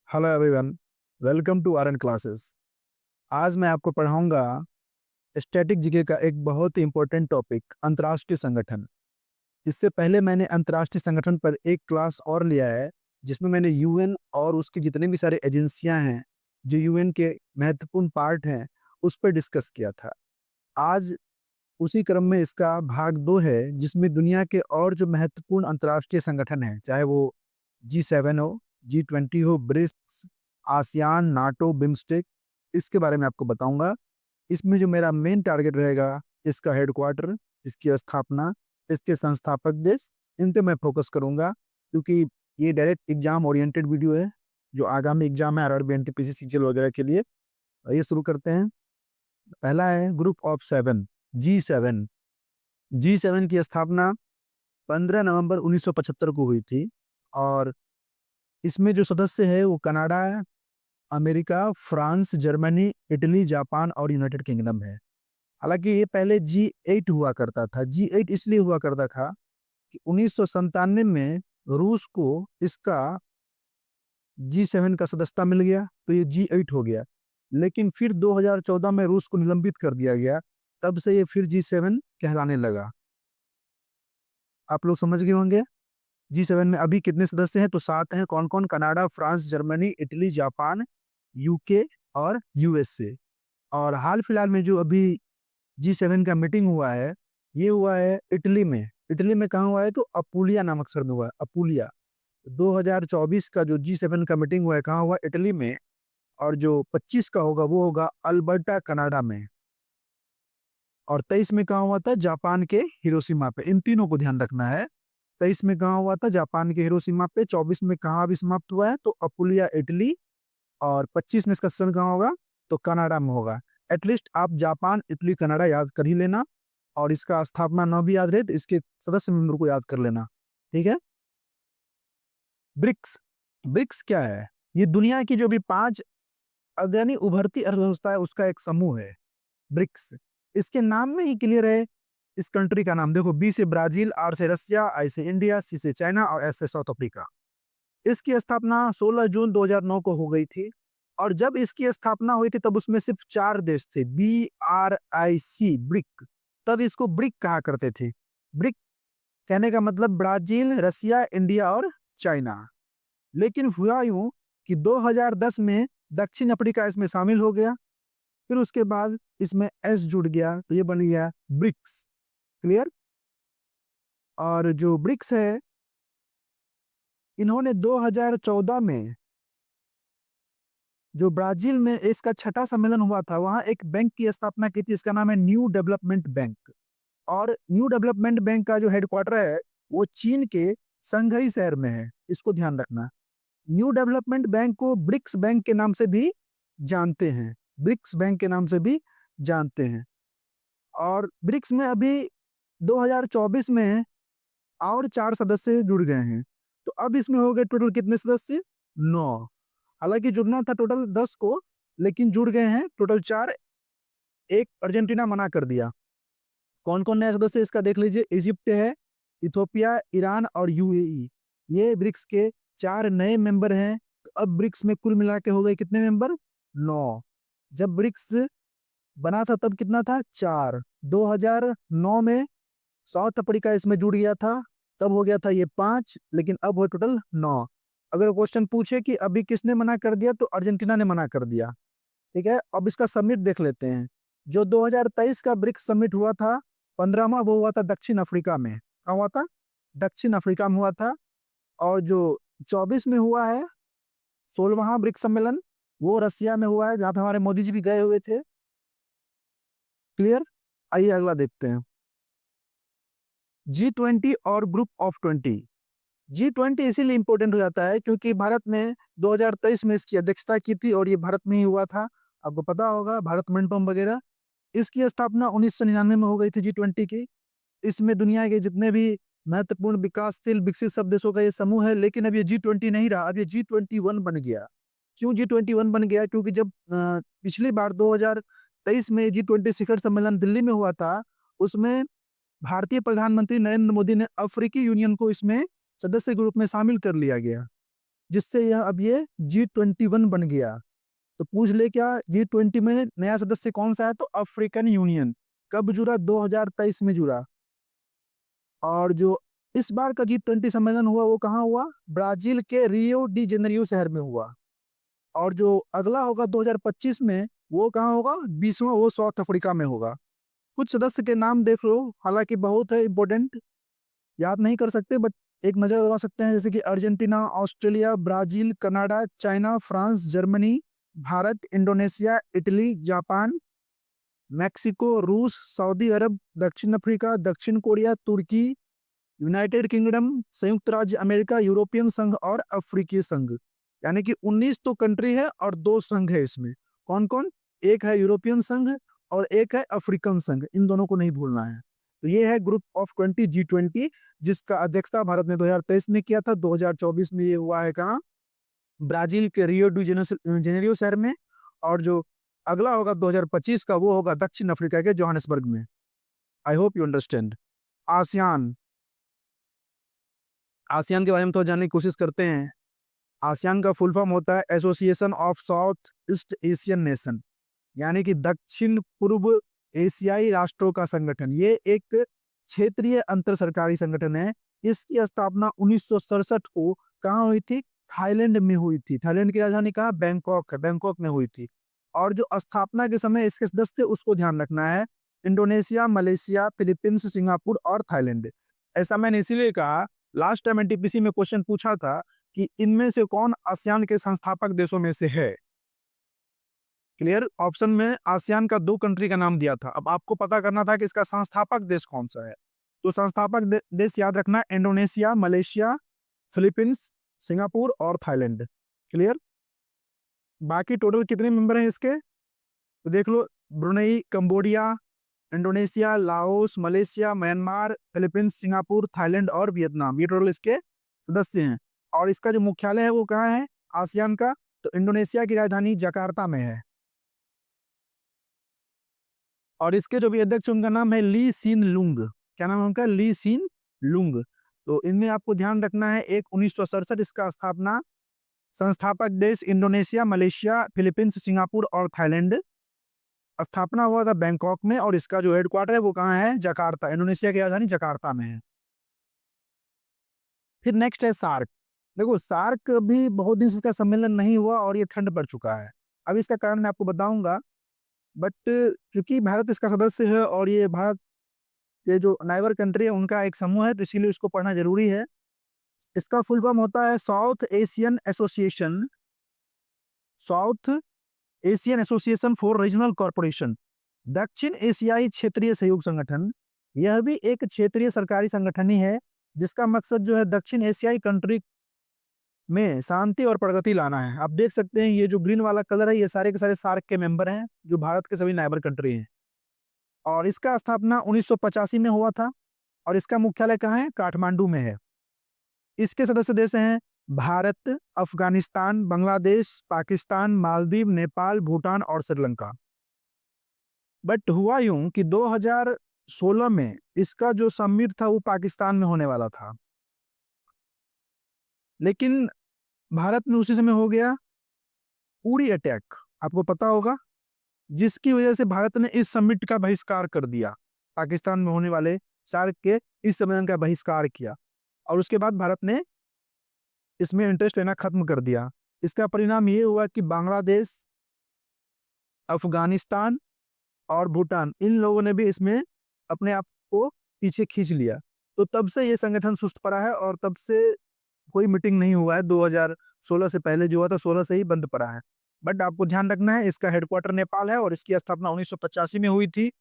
Hello everyone, welcome to RN classes. आज मैं आपको पढ़ाऊंगा स्टैटिक जीके का एक बहुत ही इंपॉर्टेंट टॉपिक, अंतर्राष्ट्रीय संगठन। इससे पहले मैंने अंतर्राष्ट्रीय संगठन पर एक क्लास और लिया है, जिसमें मैंने यूएन और उसकी जितने भी सारे एजेंसियां हैं, जो यूएन के महत्वपूर्ण पार्ट हैं, उस पर डिस्कस किया था। आज उसी क्रम में इसका भाग 2 है, जिसमें दुनिया के और जो महत्वपूर्ण अंतर्राष्ट्रीय संगठन हैं, चाहे वो G7 हो, G20 हो, ब्रिक्स, आसियान, नाटो, बिम्स्टेक, इसके बारे में आपको बताऊंगा। इसमें जो मेरा मेन टारगेट रहेगा, इसका हेडक्वार्टर, इसकी स्थापना, इसके संस्थापक देश, इन पे मैं फोकस करूंगा, क्योंकि ये डायरेक्ट एग्जाम ओरिएंटेड वीडियो है, जो आगामी एग्जाम है आरआरबी, एनटीपीसी, सीजीएल वगैरह के लिए। ये शुरू करते हैं। पहला है group of seven, G7। G7 की स्थापना 15 नवंबर 1975 को हुई थी, और इसमें जो सदस्य है वो Canada, America, France, Germany, Italy, Japan और यूनाइटेड किंगडम है। हालांकि ये पहले G8 हुआ करता था। G8 इसलिए हुआ करता था कि 1997 में रूस को इसका G7 का सदस्यता मिल गया, तो ये G8 हो गया। लेकिन फिर 2014 में रूस को निलंबित कर दिया गया, तब से ये फिर G7 कहलाने लगा। आप लोग समझ गए होंगे। G7 में अभी कितने सदस्य हैं? तो 7 हैं। कौन कौन? Canada, France, Germany, Italy, Japan, UK और यूएसए। और हाल फिलहाल में जो अभी G7 का मीटिंग हुआ है, ये हुआ है इटली में। इटली में कहाँ हुआ है? तो अपुलिया नामक शहर में हुआ है, अपुलिया। 2024 का जो G7 का मीटिंग हुआ है, कहाँ हुआ? इटली में। और जो 25 का होगा वो होगा अल्बर्टा, कनाडा में। और 23 में कहाँ हुआ था? जापान के हिरोशिमा पे। इन तीनों को ध्यान रखना है। 23 में कहाँ हुआ था? जापान के हिरोशिमा पे। 24 में कहाँ अभी समाप्त हुआ है? तो अपुलिया, इटली। और 25 में इसका सेशन कहाँ होगा? तो कनाडा में होगा। एटलीस्ट आप जापान, इटली, कनाडा याद कर ही लेना, और इसका स्थापना न भी याद रहे तो इसके सदस्य मेंबर को याद कर लेना। ठीक है। ब्रिक्स। ब्रिक्स क्या है? ये दुनिया की जो भी 5 अग्रणी उभरती अर्थव्यवस्था है, उसका एक समूह है ब्रिक्स। इसके नाम में ही क्लियर है। इस कंट्री का नाम देखो, बी से ब्राजील, आर से रसिया, आई से इंडिया, सी से चाइना और एस से साउथ अफ्रीका। इसकी स्थापना 16 जून 2009 को हो गई थी। और जब इसकी स्थापना हुई थी तब उसमें सिर्फ 4 देश थे, BRIC, ब्रिक। तब इसको ब्रिक कहा करते थे। ब्रिक कहने का मतलब ब्राजील, रसिया, इंडिया और चाइना। लेकिन हुआ यूं कि 2010 में दक्षिण अफ्रीका इसमें शामिल हो गया। फिर उसके बाद इसमें एस जुड़ गया, तो ये बन गया ब्रिक्स। क्लियर। और जो ब्रिक्स है, इन्होंने 2014 में जो ब्राजील में इसका छठा सम्मेलन हुआ था, वहां एक बैंक की स्थापना की थी। इसका नाम है न्यू डेवलपमेंट बैंक। और न्यू डेवलपमेंट बैंक का जो हेडक्वार्टर है, वो चीन के संघई शहर में है। इसको ध्यान रखना। न्यू डेवलपमेंट बैंक को ब्रिक्स बैंक के नाम से भी जानते हैं। ब्रिक्स बैंक के नाम से भी जानते हैं। और ब्रिक्स में अभी 2024 में और 4 सदस्य जुड़ गए हैं। तो अब इसमें हो गए टोटल कितने सदस्य? 9। हालांकि जुड़ना था टोटल 10 को, लेकिन जुड़ गए हैं टोटल 4। एक अर्जेंटीना मना कर दिया। कौन कौन नया सदस्य इसका देख लीजिए। इजिप्ट है, इथोपिया, ईरान और यूएई। ये ब्रिक्स के 4 नए मेंबर हैं। तो अब ब्रिक्स में कुल मिला के हो गए कितने मेंबर? 9। जब ब्रिक्स बना था तब कितना था? 4। 2009 में साउथ अफ्रीका इसमें जुड़ गया था, तब हो गया था ये 5, लेकिन अब हो टोटल 9। अगर क्वेश्चन पूछे कि अभी किसने मना कर दिया, तो अर्जेंटीना ने मना कर दिया। ठीक है। अब इसका समिट देख लेते हैं। जो 2023 का ब्रिक्स समिट हुआ था, 15वां, वो हुआ था दक्षिण अफ्रीका में। कहाँ हुआ था? दक्षिण अफ्रीका में हुआ था। और जो 24 में हुआ है, 16वां ब्रिक्स सम्मेलन, वो रसिया में हुआ है, जहाँ पे हमारे मोदी जी भी गए हुए थे। क्लियर। आइए अगला देखते हैं। G20 और ग्रुप ऑफ 20। G20 इसीलिए इंपॉर्टेंट हो जाता है क्योंकि भारत ने 2023 में इसकी अध्यक्षता की थी, और ये भारत में ही हुआ था। आपको पता होगा, भारत मंडपम वगैरह। इसकी स्थापना 1999 में हो गई थी G20 की। इसमें दुनिया के जितने भी महत्वपूर्ण विकासशील विकसित सब देशों का ये समूह है। लेकिन अब ये G20 नहीं रहा, अब ये G21 बन गया। क्यों G21 बन गया? क्योंकि जब पिछली बार 2023 में G20 शिखर सम्मेलन दिल्ली में हुआ था, उसमें भारतीय प्रधानमंत्री नरेंद्र मोदी ने अफ्रीकी यूनियन को इसमें सदस्य के रूप में शामिल कर लिया गया। जिससे यह अब ये G21 बन गया। तो पूछ ले क्या G20 में नया सदस्य कौन सा है, तो अफ्रीकन यूनियन। कब जुड़ा, 2023 में जुड़ा। और जो इस बार का G20 सम्मेलन हुआ वो कहाँ हुआ, ब्राजील के रियो डी जेनेरियो शहर में हुआ। और जो अगला होगा 2025 में, वो कहाँ होगा, 20वां, वो साउथ अफ्रीका में होगा। कुछ सदस्य के नाम देख लो, हालांकि बहुत है इंपॉर्टेंट, याद नहीं कर सकते बट एक नजर दबा सकते हैं, जैसे कि Argentina, Australia, Brazil, Canada, China, France, Germany, Bharat, Indonesia, Italy, Japan, Mexico, रूस, सऊदी अरब, दक्षिण अफ्रीका, दक्षिण कोरिया, तुर्की, यूनाइटेड किंगडम, संयुक्त राज्य अमेरिका, यूरोपियन संघ और अफ्रीकी संघ। यानी कि 19 तो कंट्री है और 2 संघ है इसमें। कौन कौन, एक है यूरोपियन संघ और एक है अफ्रीकन संघ, इन दोनों को नहीं भूलना है। तो ये है ग्रुप ऑफ 20 G20, जिसका अध्यक्षता भारत ने 2023 में किया था। 2024 में ये हुआ है कहाँ, ब्राजील के रियो डी जेनेरियो शहर में। और जो अगला होगा 2025 का, वो होगा दक्षिण अफ्रीका के जोहानिसबर्ग में। I hope you understand. ASEAN, ASEAN के बारे में तो जानने की कोशिश करते हैं। आसियान का फुल फॉर्म होता है association of south east Asian nation, यानी कि दक्षिण पूर्व एशियाई राष्ट्रों का संगठन। ये एक क्षेत्रीय अंतर सरकारी संगठन है। इसकी स्थापना 1967 को कहाँ हुई थी, थाईलैंड में हुई थी। थाईलैंड की राजधानी कहाँ, बैंकॉक है, बैंकॉक में हुई थी। और जो स्थापना के समय इसके सदस्य, उसको ध्यान रखना है, इंडोनेशिया, मलेशिया, फिलीपींस, सिंगापुर और थाईलैंड। ऐसा मैंने इसीलिए कहा, लास्ट टाइम एनटीपीसी में क्वेश्चन पूछा था कि इनमें से कौन आसियान के संस्थापक देशों में से है। क्लियर, ऑप्शन में आसियान का 2 कंट्री का नाम दिया था। अब आपको पता करना था कि इसका संस्थापक देश कौन सा है। तो संस्थापक देश याद रखना, इंडोनेशिया, मलेशिया, फिलीपींस, सिंगापुर और थाईलैंड। क्लियर। बाकी टोटल कितने मेंबर हैं इसके, तो देख लो, Brunei, Cambodia, Indonesia, Laos, Malaysia, Myanmar, Philippines, Singapore, Thailand और वियतनाम, ये टोटल इसके सदस्य हैं। और इसका जो मुख्यालय है वो कहाँ है आसियान का, तो इंडोनेशिया की राजधानी जकार्ता में है। और इसके जो भी अध्यक्ष, उनका नाम है ली सीन लुंग। क्या नाम है उनका, ली सीन लुंग। तो इनमें आपको ध्यान रखना है, एक 1967 इसका स्थापना, संस्थापक देश इंडोनेशिया, मलेशिया, फिलीपींस, सिंगापुर और थाईलैंड। स्थापना हुआ था बैंकॉक में, और इसका जो हेडक्वार्टर है वो कहाँ है, जकार्ता, इंडोनेशिया की राजधानी जकार्ता में है। फिर नेक्स्ट है सार्क। देखो, सार्क भी बहुत दिन से इसका सम्मेलन नहीं हुआ और ये ठंड पड़ चुका है। अब इसका कारण मैं आपको बताऊंगा, बट चूंकि भारत इसका सदस्य है और ये भारत के जो नाइबर कंट्री है उनका एक समूह है, तो इसीलिए इसको पढ़ना जरूरी है। इसका फुल फॉर्म होता है south Asian association, south Asian association for regional corporation, दक्षिण एशियाई क्षेत्रीय सहयोग संगठन। यह भी एक क्षेत्रीय सरकारी संगठन ही है, जिसका मकसद जो है दक्षिण एशियाई कंट्री में शांति और प्रगति लाना है। आप देख सकते हैं ये जो ग्रीन वाला कलर है, ये सारे के सारे सार्क के मेंबर हैं, जो भारत के सभी नाइबर कंट्री हैं। और इसका स्थापना 1985 में हुआ था। और इसका मुख्यालय कहाँ है, काठमांडू में है। इसके सदस्य देश हैं भारत, अफगानिस्तान, बांग्लादेश, पाकिस्तान, मालदीव, नेपाल, भूटान और श्रीलंका। बट हुआ यूं कि 2016 में इसका जो समिट था वो पाकिस्तान में होने वाला था, लेकिन भारत में उसी समय हो गया उड़ी अटैक, आपको पता होगा, जिसकी वजह से भारत ने इस समिट का बहिष्कार कर दिया। पाकिस्तान में होने वाले सार्क के इस सम्मेलन का बहिष्कार किया, और उसके बाद भारत ने इसमें इंटरेस्ट लेना खत्म कर दिया। इसका परिणाम ये हुआ कि बांग्लादेश, अफगानिस्तान और भूटान, इन लोगों ने भी इसमें अपने आप को पीछे खींच लिया। तो तब से ये संगठन सुस्त पड़ा है, और तब से कोई मीटिंग नहीं हुआ है। 2016 से पहले जो हुआ था, 16 से ही बंद पड़ा है। बट आपको ध्यान रखना है, इसका हेडक्वार्टर नेपाल है और इसकी स्थापना 1985 में हुई थी।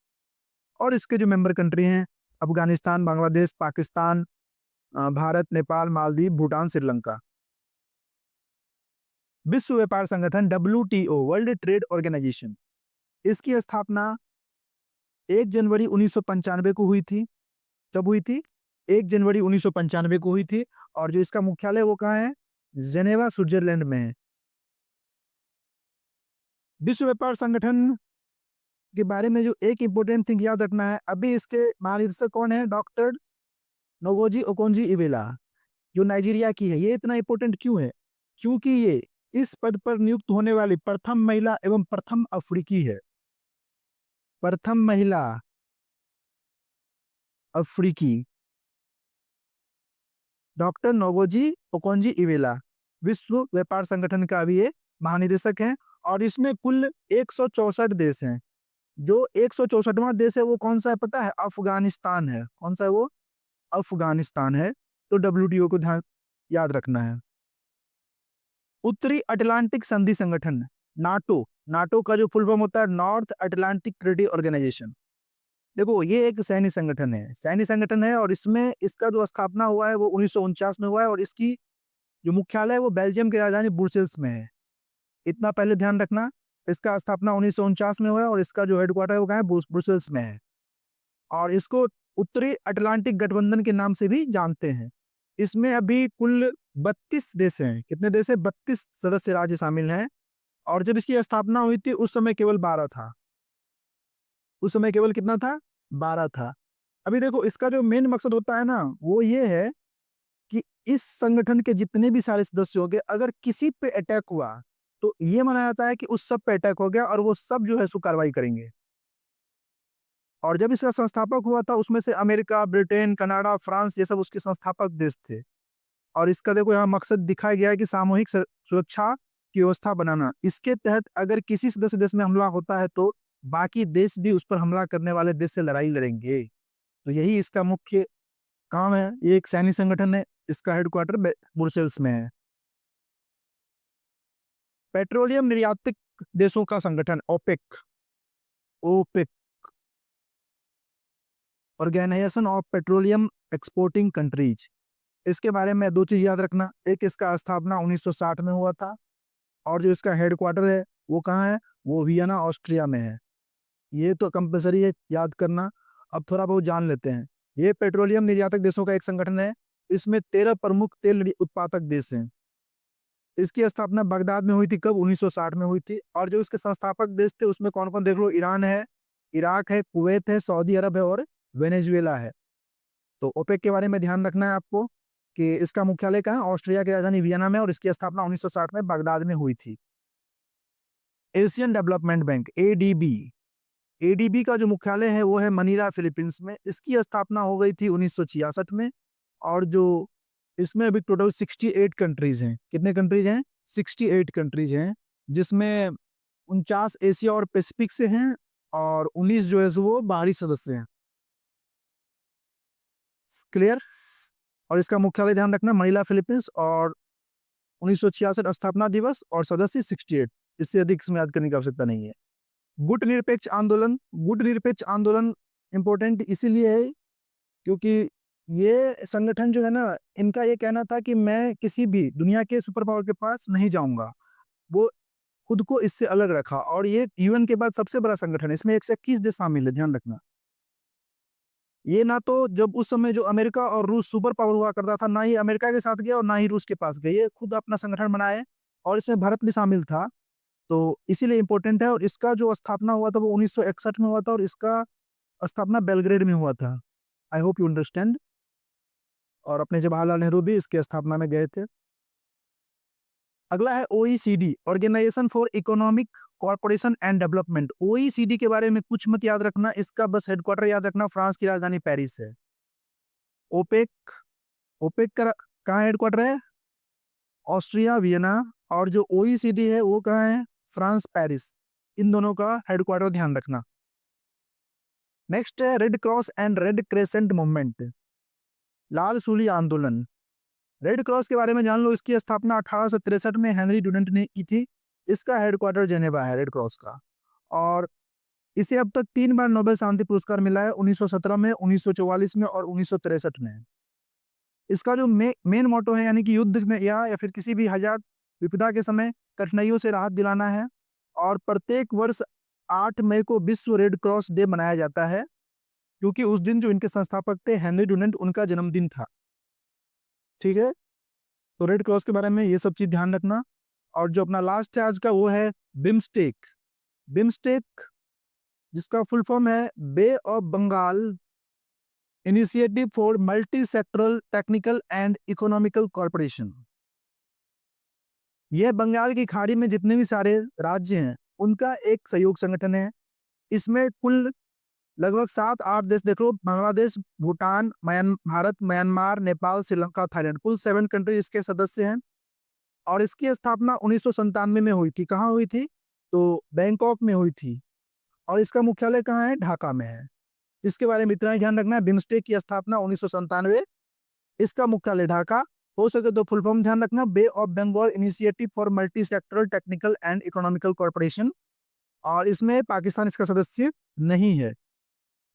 और इसके जो मेंबर कंट्री हैं, अफगानिस्तान, बांग्लादेश, पाकिस्तान, भारत, नेपाल, मालदीव, भूटान, श्रीलंका। विश्व व्यापार संगठन WTO, वर्ल्ड ट्रेड ऑर्गेनाइजेशन, इसकी स्थापना 1 जनवरी 1995 को हुई थी। कब हुई थी, 1 जनवरी 1995 को हुई थी। और जो इसका मुख्यालय वो कहाँ है, जेनेवा, स्विट्जरलैंड में है। विश्व व्यापार संगठन के बारे में जो एक इंपॉर्टेंट थिंग याद रखना है, अभी इसके महानिदेशक कौन है, डॉक्टर नोगोजी ओकोंजी इवेला, जो नाइजीरिया की है। ये इतना इंपॉर्टेंट क्यों है, क्योंकि ये इस पद पर नियुक्त होने वाली प्रथम महिला एवं प्रथम अफ्रीकी है। प्रथम महिला अफ्रीकी डॉक्टर नोगोजी ओकोंजी इवेला विश्व व्यापार संगठन का भी ये महानिदेशक है। और इसमें कुल 164 देश हैं। जो 164वां देश है वो कौन सा है पता है? अफगानिस्तान है। कौन सा है वो? अफगानिस्तान है। तो डब्ल्यूटीओ को ध्यान याद रखना है। उत्तरी अटलांटिक संधि संगठन नाटो, नाटो का जो फुल फॉर्म होता है नॉर्थ अटलांटिक ट्रेडी ऑर्गेनाइजेशन। देखो ये एक सैन्य संगठन है, सैन्य संगठन है। और इसमें इसका जो स्थापना हुआ है वो 1949 में हुआ है। और इसकी जो मुख्यालय है वो बेल्जियम की राजधानी ब्रुसेल्स में है। इतना पहले ध्यान रखना। इसका स्थापना 1949 में हुआ है और इसका जो हेडक्वार्टर है वो कहाँ है? ब्रुसेल्स में है। और इसको उत्तरी अटलांटिक गठबंधन के नाम से भी जानते हैं। इसमें अभी कुल 32 देश हैं। कितने देश है? 32 सदस्य राज्य शामिल हैं। और जब इसकी स्थापना हुई थी उस समय केवल 12 था। उस समय केवल कितना था? 12 था। अभी देखो इसका जो मेन मकसद होता है ना वो ये है कि इस संगठन के जितने भी सारे सदस्य होंगे अगर किसी पे अटैक हुआ तो ये माना जाता है कि उस सब पे अटैक हो गया और वो सब जो है सो कार्रवाई करेंगे। और जब इसका संस्थापक हुआ था उसमें से अमेरिका, ब्रिटेन, कनाडा, फ्रांस ये सब उसके संस्थापक देश थे। और इसका देखो यहाँ मकसद दिखाया गया है कि सामूहिक सुरक्षा की व्यवस्था बनाना। इसके तहत अगर किसी सदस्य देश में हमला होता है तो बाकी देश भी उस पर हमला करने वाले देश से लड़ाई लड़ेंगे। तो यही इसका मुख्य काम है। ये एक सैन्य संगठन है। इसका हेडक्वार्टर ब्रुसेल्स में है। पेट्रोलियम निर्यातक देशों का संगठन OPEC, OPEC organisation of petroleum exporting countries. इसके बारे में दो चीज याद रखना। एक इसका स्थापना 1960 में हुआ था। और जो इसका हेडक्वार्टर है वो कहाँ है? वो वियना ऑस्ट्रिया में है। ये तो कंपलसरी है याद करना। अब थोड़ा बहुत जान लेते हैं। ये पेट्रोलियम निर्यातक देशों का एक संगठन है। इसमें 13 प्रमुख तेल उत्पादक देश हैं। इसकी स्थापना बगदाद में हुई थी। कब? 1960 में हुई थी। और जो इसके संस्थापक देश थे उसमें कौन कौन देख लो। ईरान है, इराक है, कुवैत है, सऊदी अरब है और वेनेजुएला है। तो ओपेक के बारे में ध्यान रखना है आपको कि इसका मुख्यालय कहाँ है? ऑस्ट्रिया की राजधानी वियना में। और इसकी स्थापना 1960 में बगदाद में हुई थी। Asian development bank ADB, ADB का जो मुख्यालय है वो है मनीला फिलीपींस में। इसकी स्थापना हो गई थी 1966 में। और जो इसमें अभी टोटल 68 कंट्रीज हैं। कितने कंट्रीज हैं? 68 कंट्रीज हैं। जिसमें 49 एशिया और पैसिफिक से हैं और 19 जो है वो बाहरी सदस्य हैं। क्लियर? और इसका मुख्यालय ध्यान रखना मनीला फिलीपींस। और 1966 स्थापना दिवस और सदस्य 68। इससे अधिक इसमें याद करने की आवश्यकता नहीं है। गुट निरपेक्ष आंदोलन, गुट निरपेक्ष आंदोलन इंपॉर्टेंट इसीलिए है क्योंकि ये संगठन जो है ना इनका ये कहना था कि मैं किसी भी दुनिया के सुपर पावर के पास नहीं जाऊंगा। वो खुद को इससे अलग रखा। और ये यूएन के बाद सबसे बड़ा संगठन है। इसमें 121 देश शामिल है, ध्यान रखना। ये ना तो जब उस समय जो अमेरिका और रूस सुपर पावर हुआ करता था ना ही अमेरिका के साथ गया और ना ही रूस के पास गए। ये खुद अपना संगठन बनाए और इसमें भारत भी शामिल था। तो इसीलिए इंपॉर्टेंट है। और इसका जो स्थापना हुआ था वो 1961 में हुआ था और इसका स्थापना बेलग्रेड में हुआ था। I hope you understand. और अपने जवाहरलाल नेहरू भी इसके स्थापना में गए थे। अगला है OECD, organisation for economic corporation and development. OECD के बारे में कुछ मत याद रखना। इसका बस हेडक्वार्टर याद रखना, फ्रांस की राजधानी पेरिस है। ओपेक, ओपेक का कहाँ हेडक्वार्टर है? Austria Vienna. और जो ओईसीडी है वो कहाँ है? France Paris. इन दोनों का हेडक्वार्टर ध्यान रखना। नेक्स्ट है red cross and red crescent movement, लाल सूली आंदोलन। रेड क्रॉस के बारे में जान लो। इसकी स्थापना 1863 में हेनरी डुनेंट ने की थी। इसका हेडक्वार्टर जेनेवा है रेड क्रॉस का। और इसे अब तक 3 बार नोबेल शांति पुरस्कार मिला है, 1917 में, 1944 में और 1963 में। इसका जो मेन मोटो है यानी कि युद्ध में या फिर किसी भी हजार विपदा के समय कठिनाइयों से राहत दिलाना है। और प्रत्येक वर्ष 8 मई को विश्व रेड क्रॉस डे मनाया जाता है क्योंकि उस दिन जो इनके संस्थापक थे हेनरी डुनेंट उनका जन्मदिन था। ठीक है? तो रेड क्रॉस के बारे में ये सब चीज ध्यान रखना। और जो अपना लास्ट है आज का वो है बिम्स्टेक। बिम्स्टेक जिसका फुल फॉर्म है bay of Bengal initiative for multi sectoral technical and economical corporation. यह बंगाल की खाड़ी में जितने भी सारे राज्य हैं उनका एक सहयोग संगठन है। इसमें कुल लगभग 7-8 देश देख लो, बांग्लादेश, भूटान, भारत, म्यांमार, नेपाल, श्रीलंका, थाईलैंड, कुल 7 कंट्री इसके सदस्य हैं। और इसकी स्थापना 1997 में हुई थी। कहाँ हुई थी? तो बैंकॉक में हुई थी। और इसका मुख्यालय कहाँ है? ढाका में है। इसके बारे में इतना ही ध्यान रखना है, बिम्स्टेक की स्थापना 1997, इसका मुख्यालय ढाका। हो सके तो फुल फॉर्म ध्यान रखना, bay of Bengal initiative for multi sectoral technical and economical corporation. और इसमें पाकिस्तान इसका सदस्य नहीं है।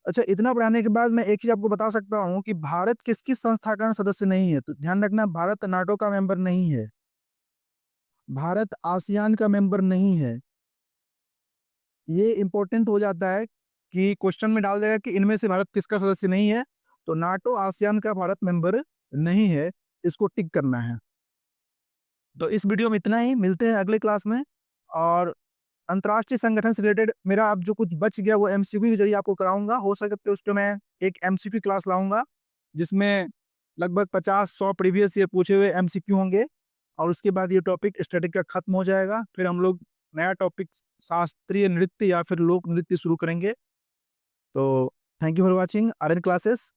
अच्छा, इतना पढ़ाने के बाद मैं एक चीज आपको बता सकता हूँ कि भारत किस किस संस्था का सदस्य नहीं है। तो ध्यान रखना, भारत नाटो का मेंबर नहीं है, भारत आसियान का मेंबर नहीं है। ये इंपॉर्टेंट हो जाता है कि क्वेश्चन में डाल देगा कि इनमें से भारत किसका सदस्य नहीं है। तो नाटो आसियान का भारत मेंबर नहीं है, इसको टिक करना है। तो इस वीडियो में इतना ही, मिलते हैं अगले क्लास में। और अंतर्राष्ट्रीय संगठन से रिलेटेड मेरा अब जो कुछ बच गया वो एमसीक्यू के जरिए आपको कराऊंगा। हो सके तो उस पर मैं एक एमसीक्यू क्लास लाऊंगा जिसमें लगभग 50-100 प्रीवियस ईयर पूछे हुए एमसीक्यू होंगे। और उसके बाद ये टॉपिक स्टैटिक का खत्म हो जाएगा। फिर हम लोग नया टॉपिक शास्त्रीय नृत्य या फिर लोक नृत्य शुरू करेंगे। तो thank you for watching Aryan classes.